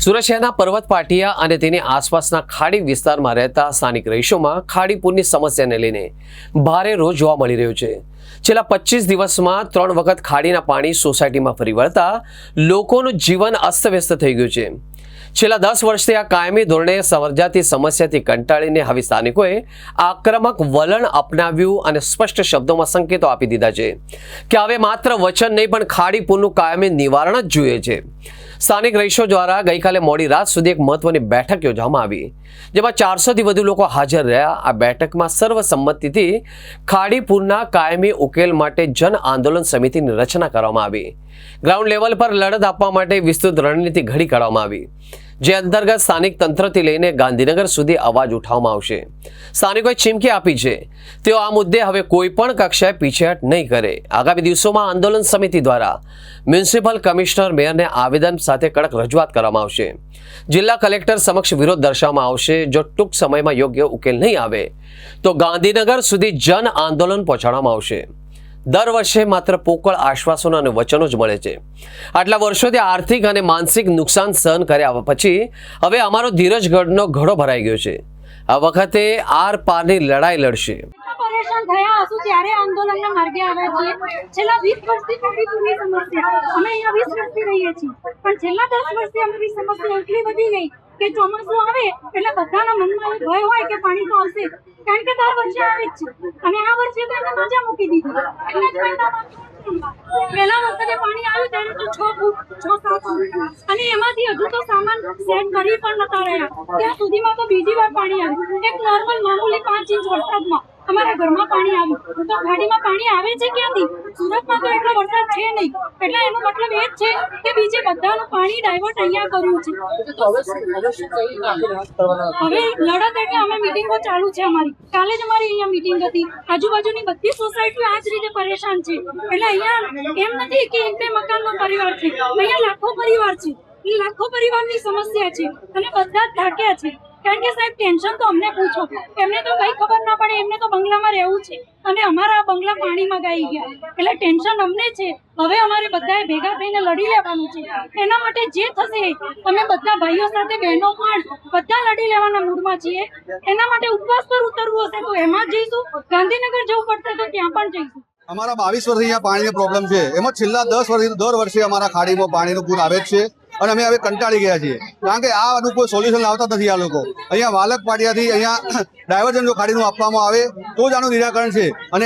સુરત શહેરના પર્વત પાટિયા અને તેની આસપાસના ખાડી વિસ્તારમાં રહેતા સ્થાનિક રહીશોમાં ખાડીપૂરની સમસ્યાને લઈને ભારે રોષ જોવા મળી રહ્યો છે। છેલ્લા 25 દિવસમાં 3 વખત ખાડીના પાણી સોસાયટીમાં ફરી વળતા લોકોનું જીવન અસ્તવ્યસ્ત થઈ ગયું છે। છેલ્લા 10 વર્ષથી આ કાયમી ધોરણે સર્જાતી સમસ્યાથી કંટાળીને હવે સ્થાનિકોએ આક્રમક વલણ અપનાવ્યું અને સ્પષ્ટ શબ્દોમાં સંકેતો આપી દીધા છે કે હવે માત્ર વચન નહીં પણ ખાડીપૂરનું કાયમી નિવારણ જ જોઈએ છે। સ્થાનિક રહીશો દ્વારા ગઈકાલે મોડી રાત સુધી એક મહત્વની બેઠક યોજવામાં આવી, જેમાં 400થી વધુ લોકો હાજર રહ્યા। આ બેઠકમાં સર્વસંમતિથી ખાડીપૂરના કાયમી ઉકેલ માટે જન આંદોલન સમિતિની રચના કરવામાં આવી। ગ્રાઉન્ડ લેવલ પર લડત આપવા માટે વિસ્તૃત રણનીતિ ઘડી કાઢવામાં આવી, જે અંતર્ગત સ્થાનિક તંત્રથી લઈને ગાંધીનગર સુધી અવાજ ઉઠાવવામાં આવશે। સ્થાનિકોએ ચીમકી આપી છે તેઓ આ મુદ્દે હવે કોઈ પણ કક્ષાએ પીછેહટ નહીં કરે। આગામી દિવસોમાં આંદોલન સમિતિ દ્વારા મ્યુનિસિપલ કમિશનર મેયરને આવેદન સાથે કડક રજૂઆત કરવામાં આવશે। જિલ્લા કલેક્ટર સમક્ષ વિરોધ દર્શાવવામાં આવશે। જો ટૂંક સમયમાં યોગ્ય ઉકેલ નહીં આવે તો ગાંધીનગર સુધી જન આંદોલન પહોંચાડવામાં આવશે। દર વર્ષે માત્ર પોકળ આશ્વાસનો અને વચનો જ મળે છે। આટલા વર્ષોથી આર્થિક અને માનસિક નુકસાન સહન કર્યા પછી હવે અમારો ધીરજગઢનો ઘડો ભરાઈ ગયો છે। આ વખતે આર પારની લડાઈ લડશે। પરેશાન થયા હશું ત્યારે આંદોલનના માર્ગે આવ્યા છીએ। છેલ્લા 20 વર્ષથી ખાડીપૂરની સમસ્યા અમે અહીંયા 20 વર્ષથી રહીએ છીએ, પણ છેલ્લા 10 વર્ષથી અમારી સમસ્યા એટલી વધી ગઈ કે ચોમાસું આવે એટલે બધાના મનમાં ભય હોય કે પાણી તો આવશે, કારણ કે દર વર્ષે આવે જ છે અને આ વર્ષે તો એને મજા મૂકી દીધી। એટલે જ પહેલા વખતે પાણી આવ્યું ત્યારે તો 6 ફૂટ 6-7 ફૂટ અને એમાંથી હજુ તો સામાન સેટ કરી પણ નતા રહ્યા, ત્યાં સુધીમાં તો બીજી વાર પાણી આવ્યું। એક નોર્મલ મામૂલી 5 ઇંચ વરસાદમાં અમારા ઘરમાં પાણી આવ્યું, તો ખાડીમાં પાણી આવે છે ક્યાંથી? સુરતમાં તો એટલો વરસાદ છે નહીં, એટલે એનો મતલબ એ જ છે કે બીજે બધાનું પાણી ડાયવર્ટ અહીંયા કર્યું છે। હવે લડત એટલે અમે મીટિંગો ચાલુ છે અમારી। કાલે જ અમારી અહીંયા મીટિંગ હતી। આજુબાજુની બધી સોસાયટીઓ આ જ રીતે પરેશાન છે। એટલે અહીંયા એમ નથી કે 1-2 મકાનનો પરિવાર છે, અહીંયા લાખો પરિવાર છે। લાખો પરિવારની સમસ્યા છે અને બધા જ થાક્યા છે, કારણ કે સાહેબ ટેન્શન તો અમને પૂછો, એમને તો કઈ ખબર ના પડે, એમને તો બંગલામાં રહેવું છે અને અમારા બંગલા પાણીમાં ગાઈ ગયા, એટલે ટેન્શન અમને છે। હવે અમારે બધાએ ભેગા થઈને લડી લેવાનું છે। એના માટે જે થશે અમે બધા ભાઈઓ સાથે બહેનો પણ બધા લડી લેવાના મૂડમાં છીએ। એના માટે ઉપવાસ પર ઉતરવું હશે તો એમાં જઈશું, ગાંધીનગર જવું પડશે તો ત્યાં પણ જઈશું। અમારા 22 વર્ષથી અહીંયા પાણીનો પ્રોબ્લેમ છે, એમાં છેલ્લા 10 વર્ષથી દર વર્ષે અમારા ખાડીમાં પાણીનું પૂર આવે જ છે અને અમે હવે કંટાળી ગયા છીએ, કારણ કે આનું કોઈ સોલ્યુશન લાવતા નથી આ લોકો। અહીંયા વાલક પાટિયાથી અહીંયા ડાયવર્ઝન જો ખાડીનું આપવામાં આવે તો જ આનું નિરાકરણ છે। અને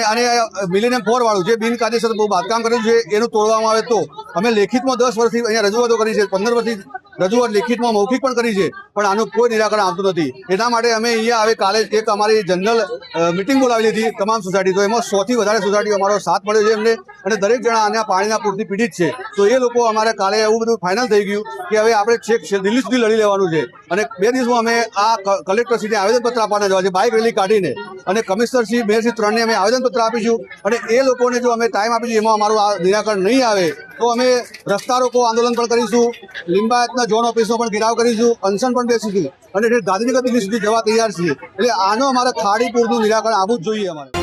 મિલેનિયમ 4 વાળું જે બિનકાયદેસર બહુ બાંધકામ કર્યું છે એનું તોડવામાં આવે તો અમે લેખિતમાં 10 વર્ષથી અહીંયા રજૂઆતો કરી છે, 15 વર્ષથી રજૂઆત લેખિતમાં મૌખિક પણ કરી છે, પણ આનું કોઈ નિરાકરણ આવતું નથી। એના માટે અમે અહીંયા હવે કાલે એક અમારી જનરલ મિટિંગ બોલાવેલી હતી તમામ સોસાયટી, તો એમાં 100થી વધારે સોસાયટીઓ અમારો સાથ મળ્યો છે એમને, અને દરેક જણા આના પાણીના પૂરથી પીડિત છે। તો એ લોકો અમારે કાલે એવું બધું ફાઇનલ થઈ ગયું કે હવે આપણે છેક દિલ્હી સુધી લડી લેવાનું છે અને 2 દિવસમાં અમે આ કલેક્ટરશ્રીને આવેદનપત્ર આપવાના જવા છે, બાઇક રેલી કાઢીને, અને કમિશનરશ્રી મેયરશ્રી 3ને અમે આવેદનપત્ર આપીશું। અને એ લોકોને જો અમે ટાઈમ આપીશું એમાં અમારું આ નિરાકરણ નહીં આવે તો અમે રસ્તા રોકો આંદોલન પણ કરીશું, લિંબાયતના ઝોન ઓફિસનો પણ ઘેરાવ કરીશું, અનશન પણ બેસીશું અને ગાંધીનગર દિલ્હી સુધી જવા તૈયાર છીએ। એટલે આનો અમારે ખાડીપૂરનું નિરાકરણ આવવું જ જોઈએ અમારે।